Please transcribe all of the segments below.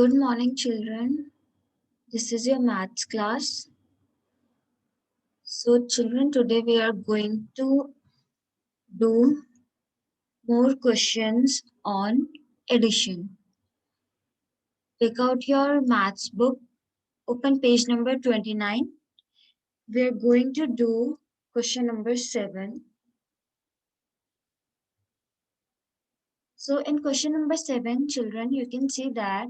Good morning, children. This is your maths class. So, children, today we are going to do more questions on addition. Take out your maths book, open page number 29. We are going to do question number 7. So, in question number 7, children, you can see that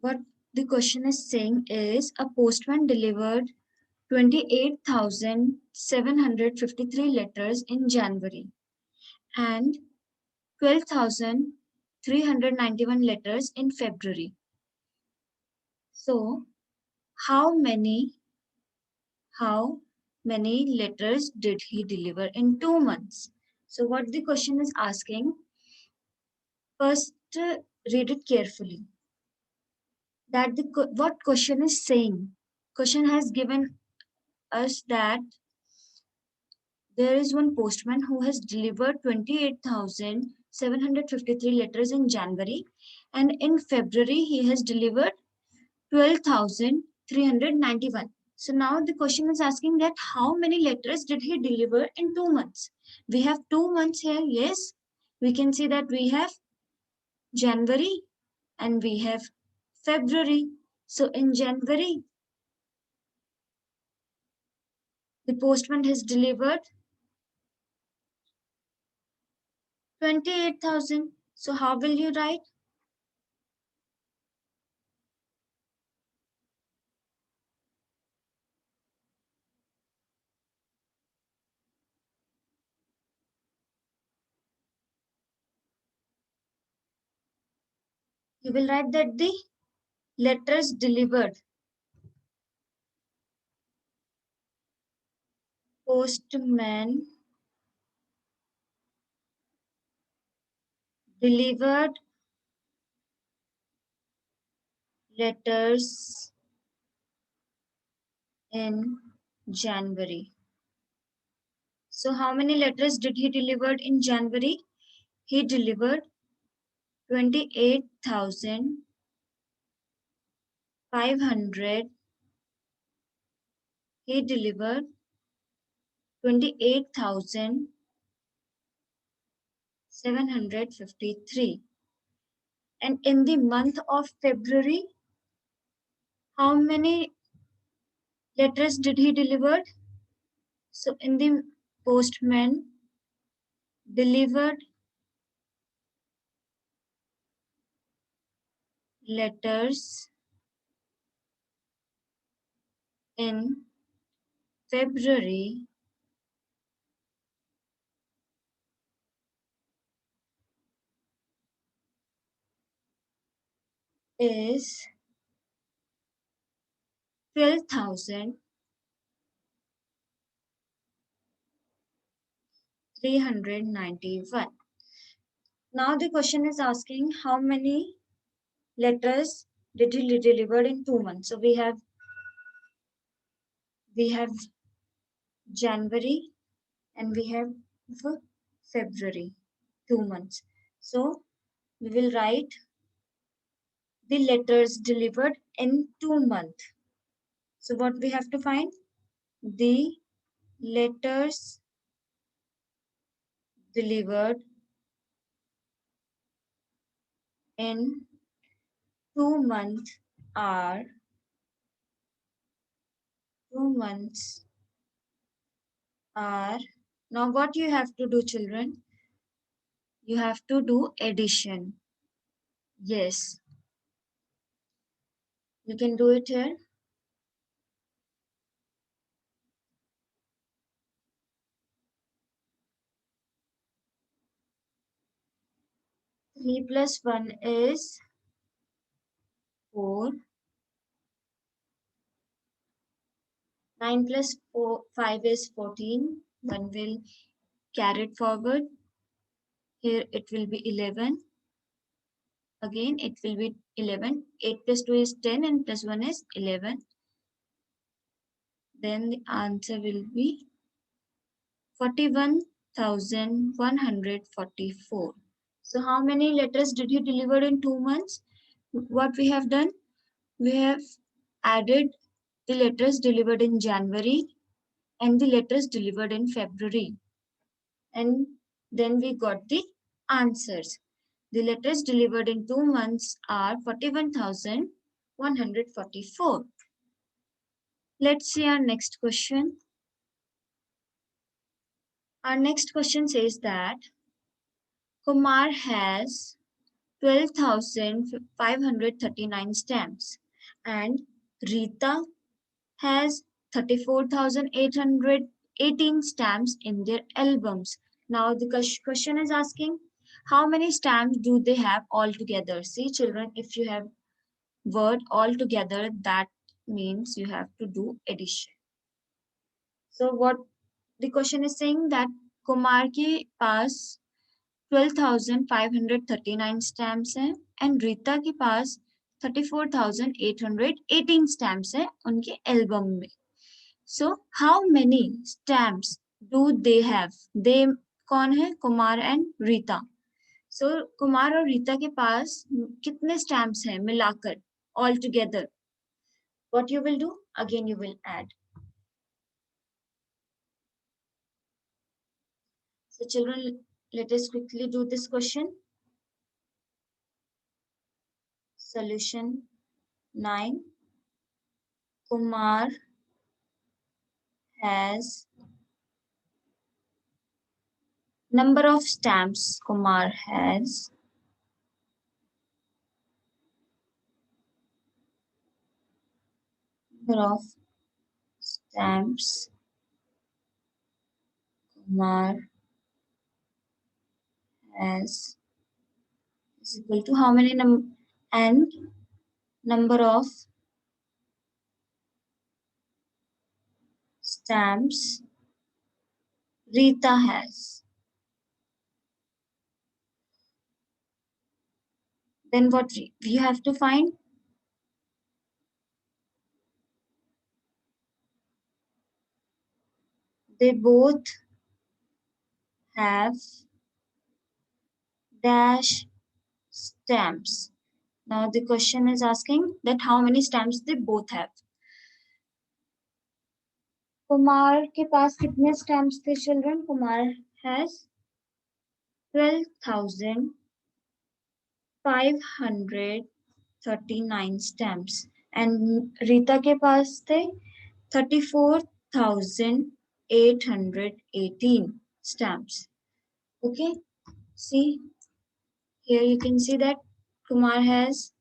what the question is saying is a postman delivered 28,753 letters in January and 12,391 letters in February. So, how many how many letters did he deliver in 2 months? So, what the question is asking, first read it carefully. That what question is saying. Question has given us that there is one postman who has delivered 28,753 letters in January, and in February he has delivered 12,391. So now the question is asking that how many letters did he deliver in 2 months? We have 2 months here, yes. We can see that we have January and we have February. So in January, the postman has delivered 28,000. So how will you write? You will write that the letters delivered. Postman delivered letters in January. So how many letters did he deliver in January? He delivered 28,500. He delivered 28,753. And in the month of February, how many letters did he deliver? So in the postman delivered letters in February is 12,391. Now the question is asking how many letters did he deliver in 2 months. So we have January and we have February, 2 months. So we will write the letters delivered in 2 months. So what we have to find? The letters delivered in 2 months are 2 months are now what you have to do, children? You have to do addition. Yes, you can do it here. 3 plus 1 is 4. 9 plus 5 is 14. 1 will carry it forward. Here it will be 11. Again it will be 11. 8 plus 2 is 10 and plus 1 is 11. Then the answer will be 41,144. So how many letters did he deliver in 2 months? What we have done? We have added the letters delivered in January and the letters delivered in February. And then we got the answers. The letters delivered in 2 months are 41,144. Let's see our next question. Our next question says that Kumar has 12,539 stamps and Rita has 34,818 stamps in their albums. Now the question is asking how many stamps do they have all together? See children, if you have word all together, that means you have to do addition. So what the question is saying that Kumar के पास 12,539 stamps हैं and Rita के पास 34,818 stamps हैं उनके album में. So how many stamps do they have? They कौन है? Kumar and Rita. So Kumar और रीता के पास कितने स्टैम्प्स हैं मिलाकर all together? What you will do? Again you will add. So children, let us quickly do this question. Solution 9. Kumar has number of stamps. Kumar has number of stamps. Kumar has is equal to how many and number of stamps Rita has. Then what we have to find? They both have dash stamps. Now the question is asking that how many stamps they both have. Kumar के पास कितने stamps थे children? Kumar has 12,539 stamps and Rita के पास थे 34,818 stamps. Okay, see here you can see that Kumar has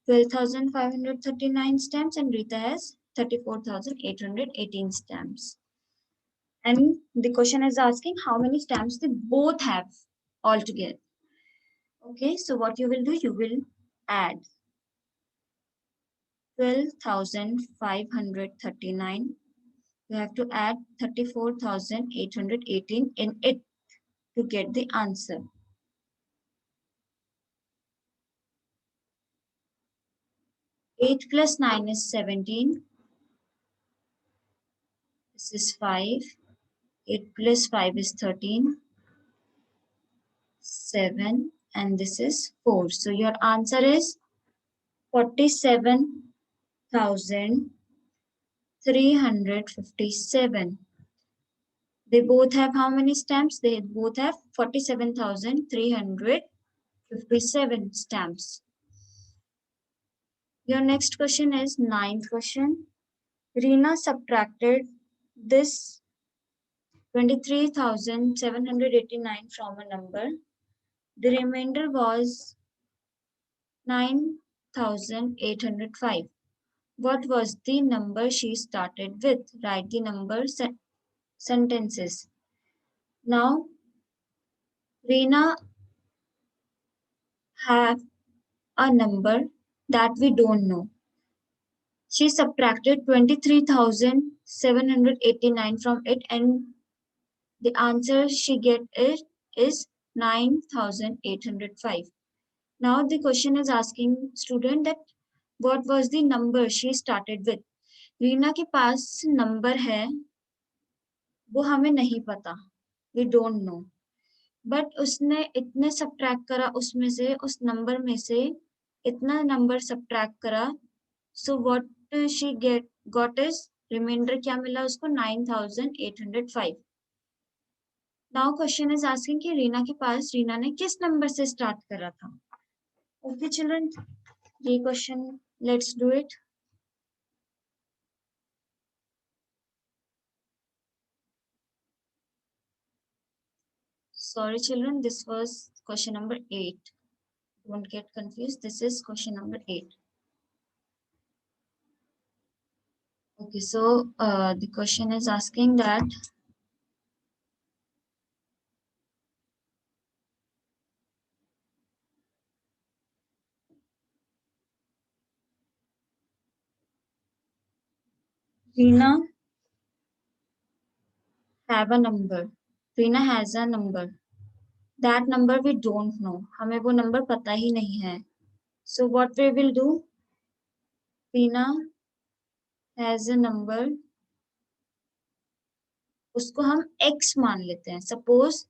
12,539 stamps and Rita has 34,818 stamps. And the question is asking how many stamps they both have altogether. Okay, so what you will do, you will add 12,539. You have to add 34,818 in it to get the answer. 8 plus 9 is 17. This is 5. 8 plus 5 is 13. 7. And this is 4. So your answer is 47,357. They both have how many stamps? They both have 47,357 stamps. Your next question is 9th question. Reena subtracted this 23,789 from a number. The remainder was 9,805. What was the number she started with? Write the number sentences. Now, Reena have a number that we don't know. She subtracted 23,789 from it and the answer she get is 9,805. Now the question is asking student that what was the number she started with. Reena के पास number है वो हमें नहीं पता, we don't know. But उसने इतने subtract करा उसमें से, उस नंबर में से इतना नंबर सब्ट्रैक्ट करा, so what she get got is remainder क्या मिला उसको 9805. नाउ क्वेश्चन इज आस्किंग कि रीना के पास रीना ने किस नंबर से स्टार्ट करा था. ओके चिल्ड्रन, ये question let's do it. Sorry children, this was question number 8. Don't get confused, this is question number 8. Okay, so the question is asking that Reena have a number. Reena has a number. That number we don't know. हमें वो number पता ही नहीं है. So what we will do? Reena has a number. उसको हम x मान लेते हैं. Suppose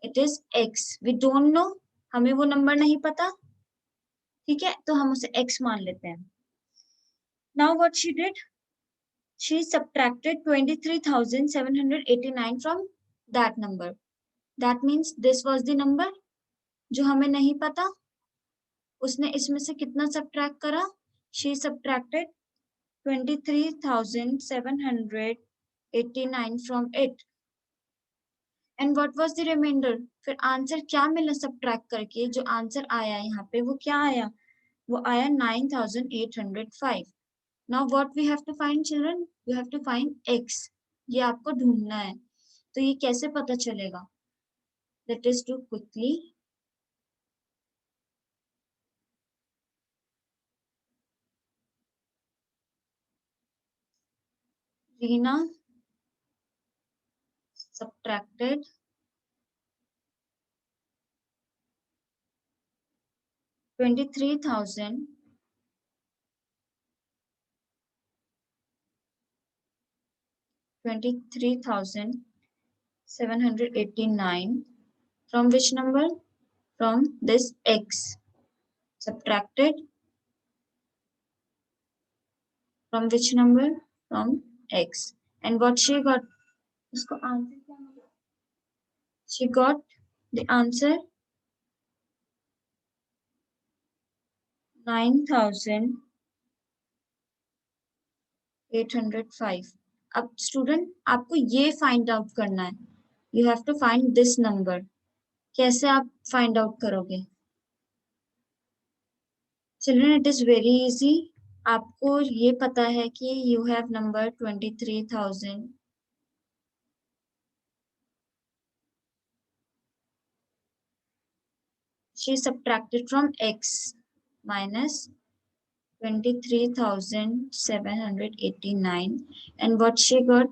it is x. We don't know. हमें वो number नहीं पता. ठीक है, तो हम उसे x मान लेते हैं. Now what she did? She subtracted 23,789 from that number. That means this was the number जो हमें नहीं पता. उसने इसमें से कितना subtract करा? She subtracted 23,789 from it. And what was the remainder? फिर आंसर क्या मिला subtract करके? जो आंसर आया यहाँ पे वो क्या आया? वो आया 9,805. Now what we have to find children? We have to find x. ये आपको ढूंढना है. तो ये कैसे पता चलेगा? Let us do quickly. Reena subtracted 23,000 23,789 from which number? From this x. Subtracted from which number? From x. And what she got? उसको आंसर क्या मिला? She got the answer 9,805. अब स्टूडेंट आपको ये फाइंड आउट करना है. You have to find this number. कैसे आप फाइंड आउट करोगे? Children it is very easy. आपको ये पता है कि you have number 23,000. She subtracted from x minus 23,789 and what she got?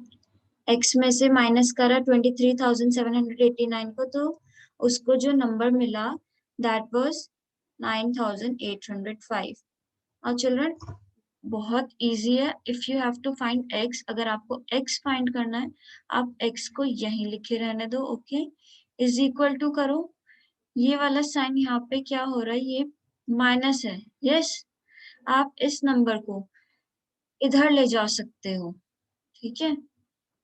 x में से माइनस करा 23,789 को, तो उसको जो नंबर मिला दैट वाज 9,805. और चिल्ड्रन बहुत इजी है. If you have to find x, अगर आपको x फाइंड करना है आप x को यहीं लिखे रहने दो. ओके, इज इक्वल टू करो. ये वाला साइन यहाँ पे क्या हो रहा है? ये माइनस है. यस, आप इस नंबर को इधर ले जा सकते हो. ठीक है,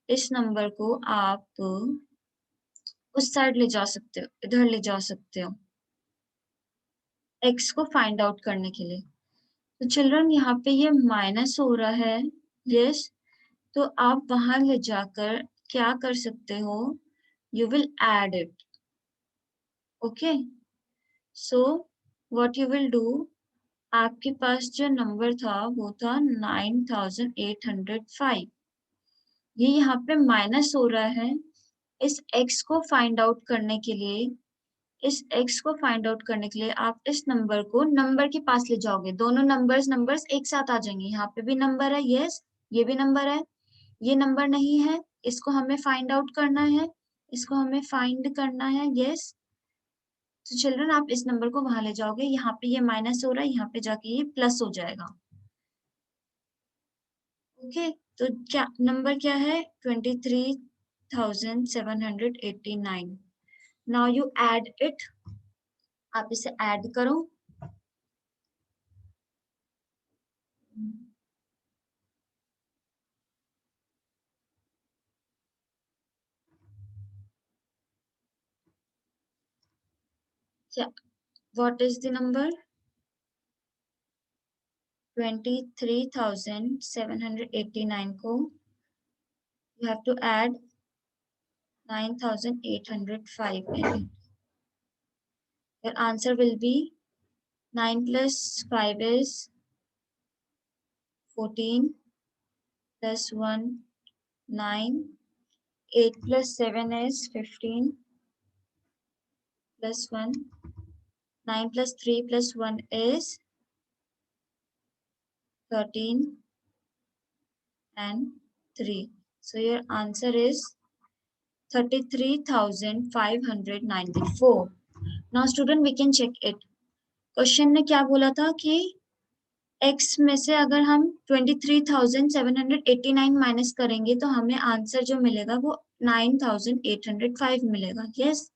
इस नंबर को आप उस साइड ले जा सकते हो, इधर ले जा सकते हो x को फाइंड आउट करने के लिए. तो चिल्ड्रन यहाँ पे ये माइनस हो रहा है. यस, तो आप वहां ले जाकर क्या कर सकते हो? You will add it. Okay, so what you will do, आपके पास जो नंबर था वो था 9,805. ये यहाँ पे माइनस हो रहा है. इस x को फाइंड आउट करने के लिए, इस x को फाइंड आउट करने के लिए आप इस नंबर को नंबर के पास ले जाओगे. दोनों नंबर्स एक साथ आ जाएंगे. यहाँ पे भी नंबर है. यस, ये भी नंबर है. ये नंबर नहीं है, इसको हमें फाइंड आउट करना है. इसको हमें फाइंड करना है. यस, तो चिल्ड्रन आप इस नंबर को वहां ले जाओगे. यहाँ पे ये माइनस हो रहा है, यहाँ पे जाके ये प्लस हो जाएगा. ओके, तो नंबर क्या है? 23,789. नाउ यू ऐड इट, आप इसे ऐड करो। What is the number? 23,789 को you have to add 9,805 in it. Your answer will be 9 plus 5 is 14 plus 1 9, 8 plus 7 is 15 plus 1, 9 plus 3 plus 1 is 13 and 3. So your answer is 33,594. Now student, we can check it. Question ने क्या बोला था कि x में से अगर हम 23,789 minus करेंगे तो हमें आंसर जो मिलेगा वो 9,805 मिलेगा। यस,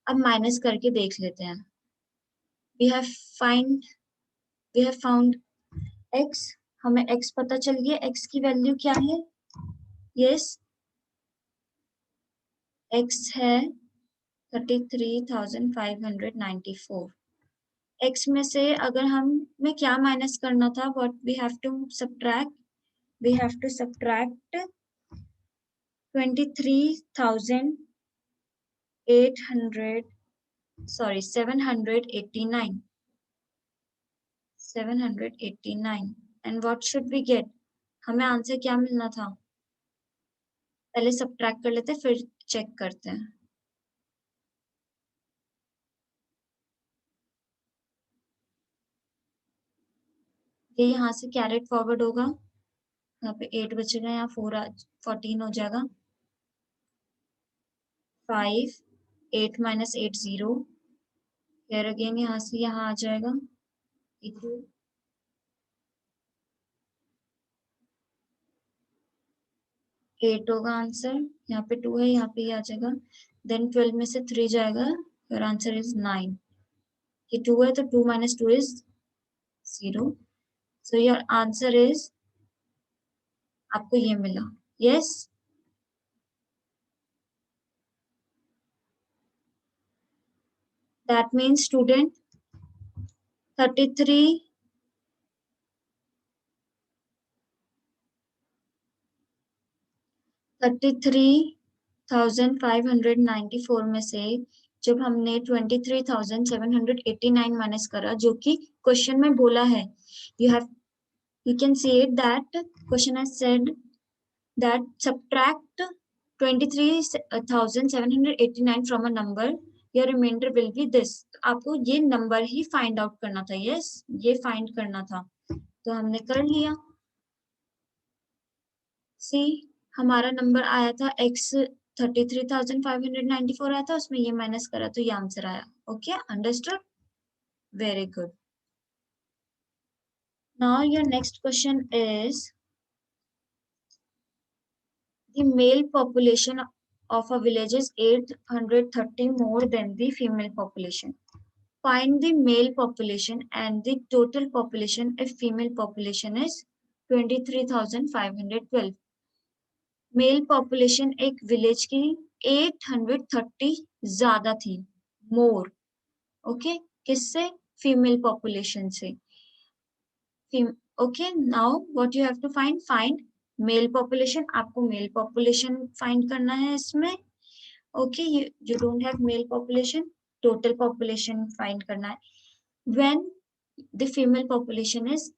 अब माइनस करके देख लेते हैं। we have found x, हमें x पता चल गया, x की वैल्यू क्या है? यस, x है 33,594। x में से अगर हमें क्या माइनस करना था? What we have to subtract? We have to subtract 789 and what should we get? हमें आंसर क्या मिलना था? पहले सब्ट्रैक्ट कर लेते हैं फिर चेक करते हैं। ये यहाँ से कैरेट फॉरवर्ड होगा, यहाँ पे 8 बचेगा, यहाँ 14 हो जाएगा। 5 8 minus 8 0, फिर अगेन यहाँ से यहाँ आ जाएगा 8 होगा आंसर, यहाँ पे 2 है, यहाँ पे ही आ जाएगा। देन 12 में से 3 जाएगा, योर आंसर इज 9। ये 2 है तो 2 minus 2 is 0, so your answer is, आपको ये मिला। yes, that means student 33,594 में से जब हमने 23,789 माइनस करा, जो कि क्वेश्चन में बोला है, you can see it that question has said that subtract 23,789 from a number, your remainder will be this। आपको ये नंबर ही फाइंड आउट करना था। यस, ये फाइंड करना था, तो हमने कर लिया। सी, हमारा नंबर आया था x 33,594 आया था, उसमें ये माइनस करा तो ये आंसर आया। Okay, understood, very good. Now your next question is the male population of a village is 830 more than the female population. Find the male population and the total population if female population is 23,512. Male population एक village की 830 ज्यादा थी, more. Okay, किससे? Female population से। Okay, now what you have to find male population. आपको male population find करना है इसमें। Okay, you don't have male population, total population find करना है। When the female population is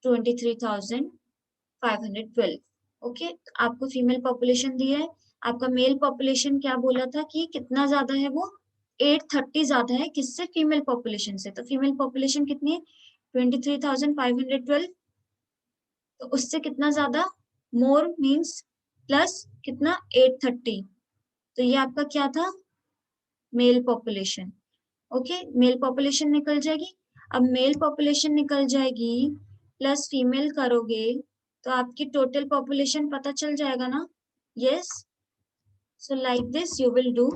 23,512। Okay, आपको female population दिया है, आपका मेल पॉपुलेशन क्या बोला था कि कितना ज्यादा है? वो 830 ज्यादा है, किससे? फीमेल पॉपुलेशन से। तो फीमेल पॉपुलेशन कितनी है? 23,512, तो उससे कितना ज्यादा? मोर मीन्स प्लस कितना? 830, तो ये आपका क्या था? Mail population. Okay, mail population निकल जाएगी। अब मेल पॉपुलेशन निकल जाएगी प्लस फीमेल करोगे तो आपकी टोटल पॉपुलेशन पता चल जाएगा ना? Yes, so like this you will do.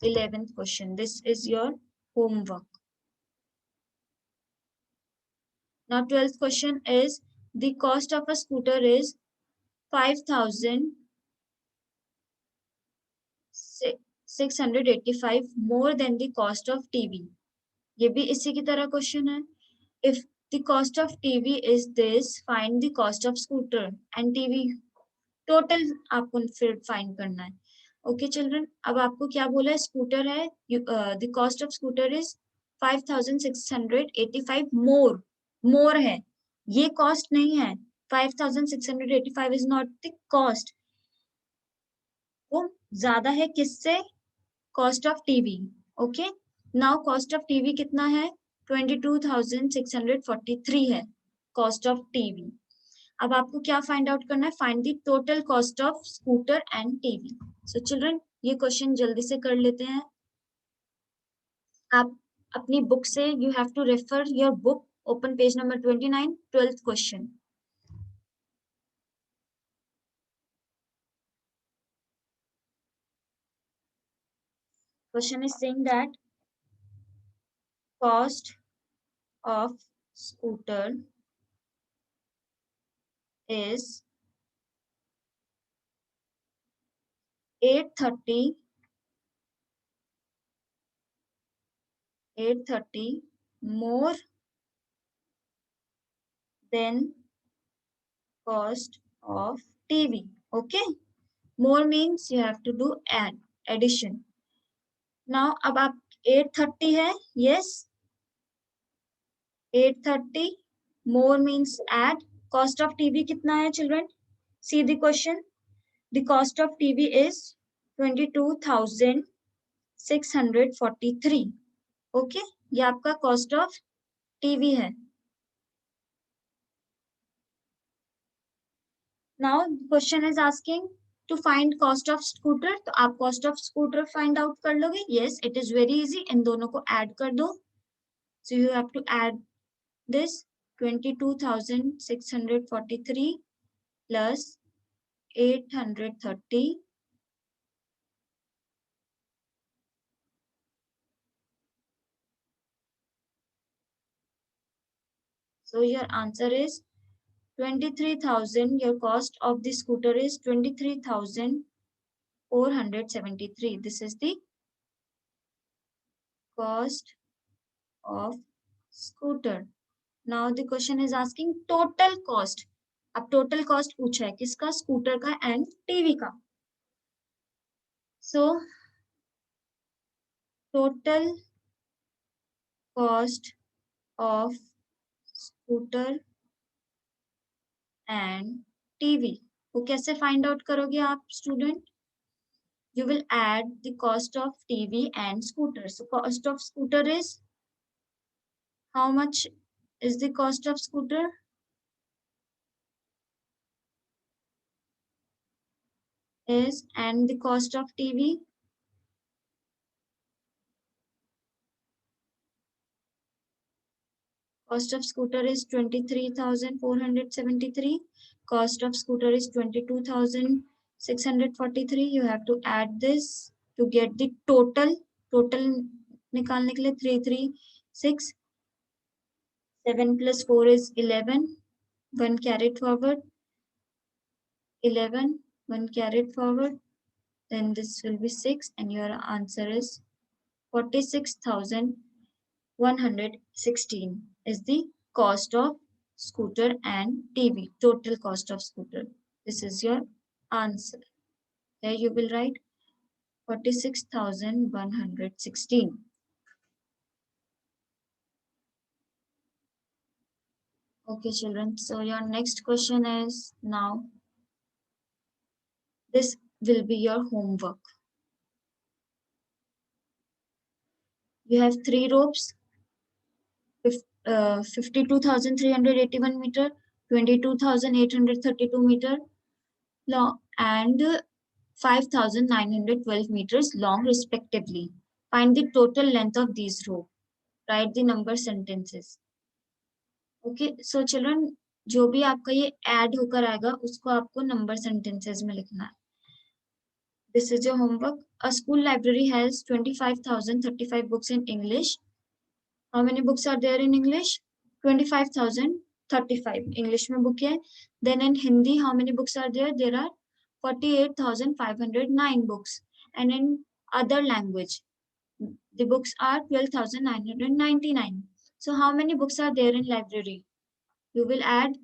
11th question. This is your homework. Now 12th question is the cost of a scooter is 5,685 more than the cost of TV. ये भी इसी की तरह question है. If the cost of TV is this, find the cost of scooter and TV. Total आपको फिर find करना है. ओके चिल्ड्रन, अब आपको क्या बोला है, स्कूटर है, the cost of scooter is 5,685 मोर है, ये कॉस्ट नहीं है. 5,685 इज नॉट द कॉस्ट, वो ज्यादा है किससे, cost of TV. Okay, now cost of TV कितना है, 22,643 है कॉस्ट ऑफ टीवी. अब आपको क्या फाइंड आउट करना है, find the total cost of scooter and TV. So children, ये क्वेश्चन जल्दी से कर लेते हैं. आप अपनी बुक से, you have to refer your book, open page number 29, 12th question. Question is saying that cost of scooter is 830 more than cost of TV. Okay, more means you have to do addition. Now अब आप 830 है, yes, 830 more means add. Cost of TV कितना है children? See the question. The cost of TV is 22,643. Okay, ये आपका cost of TV है. Now question is asking to find cost of scooter. तो आप cost of scooter find out कर लोगे. Yes, it is very easy. इन दोनों को add कर दो. So you have to add this 22,643 plus 830 . So your answer is 23,000. Your cost of the scooter is 23,473. This is the cost of scooter. Now the question is asking total cost. अब total cost पूछा है किसका, scooter का and TV का. So total cost of scooter and TV वो कैसे find out करोगे आप student? You will add the cost of TV and scooter. So cost of scooter is, how much is the cost of scooter? Is, and the cost of TV? Cost of scooter is 23,473. Cost of scooter is 22,643. You have to add this to get the total. Total निकालने के लिए 336. 7 plus 4 is 11. 1 carried forward. 11. 1 carried forward. Then this will be 6, and your answer is 46,116 is the cost of scooter and TV, total cost of scooter. This is your answer. There you will write 46,116. Okay, children. So your next question is now, this will be your homework. You have 3 ropes, 52,381 meter, 22,832 meter long, and 5,912 meters long respectively. Find the total length of these ropes. Write the number sentences. Okay, so children, जो भी आपका ये add होकर आएगा उसको आपको number sentences में लिखना है. This is your homework. A school library has 25,035 books in English. How many books are there in English? 25,035. English में book है. Then in Hindi, how many books are there? There are 48,509 books. And in other language, the books are 12,999. So how many books are there in library? You will add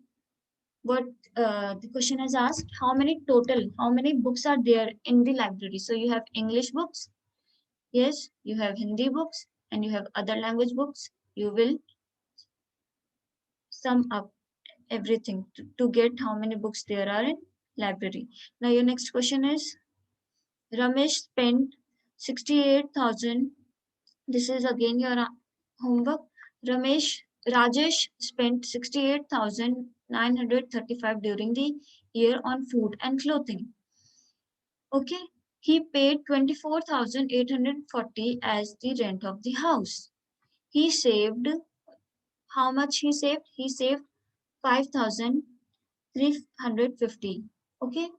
what the question has asked. How many books are there in the library? So you have English books. Yes, you have Hindi books and you have other language books. You will sum up everything to get how many books there are in library. Now your next question is Ramesh spent 68,000. This is again your homework. Rajesh spent 68,935 during the year on food and clothing. Okay, he paid 24,840 as the rent of the house. He saved, how much he saved? He saved 5,350. Okay,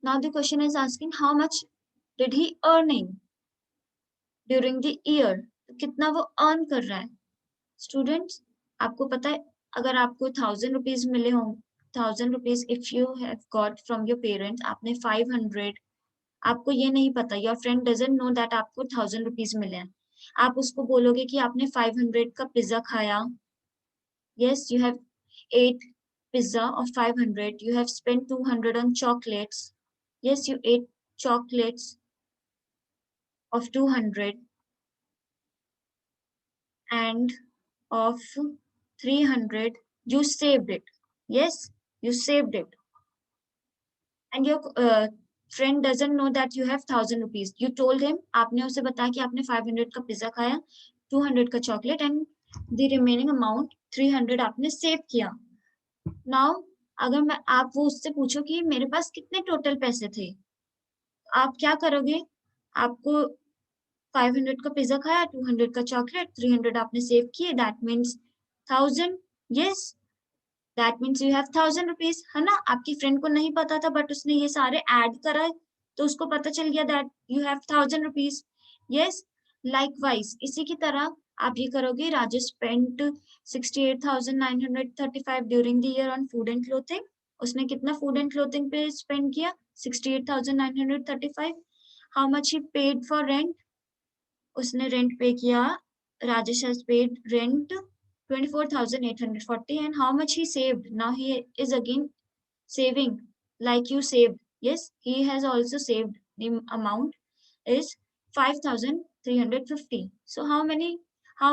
now the question is asking how much did he earning during the year? कितना वो earn कर रहा है? Students, आपको पता है अगर आपको 1,000 rupees मिले हों, 1,000 rupees if you have got from your parents, आपने 500, आपको ये नहीं पता, your friend doesn't know that आपको 1,000 rupees मिले हैं, आप उसको बोलोगे कि आपने 500 का पिज्जा खाया. Yes, you have ate pizza of 500. You have spent 200 on chocolates. Yes, you ate chocolates of 200 and of 300. You saved it. Yes, you saved it. And your friend doesn't know that you have 1,000 rupees. You told him, आपने उसे बताया कि आपने 500 का pizza खाया, 200 का chocolate and the remaining amount 300 आपने save किया. नाउ अगर आप वो उससे पूछो कि मेरे पास कितने टोटल पैसे थे, आप क्या करोगे? आपको 500 का पिज्जा खाया, 200 का चॉकलेट, 300 आपने सेव किए, that means 1,000. Yes, that means you have 1,000 rupees, है ना? आपकी फ्रेंड को नहीं पता था बट उसने ये सारे ऐड करा तो उसको पता चल गया that you have 1,000 rupees. Yes, likewise इसी की तरह आप ये करोगे. Rajesh spent 68,935 during the year on food and clothing. उसने कितना फूड एंड क्लोथिंग पे स्पेंड किया? 68,935. How much he paid for rent? उसने रेंट पे किया. Rajesh has paid rent 24,840. And how much he saved? Now he is again saving like you saved. Yes, he has also saved. The amount is 5,350. So how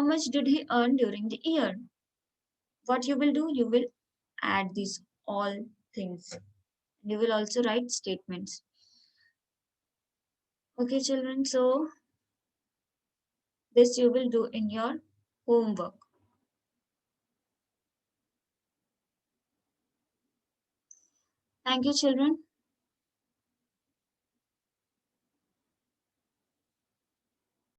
much did he earn during the year? What you will do? You will add these all things. You will also write statements. Okay, children. So this you will do in your homework. Thank you, children.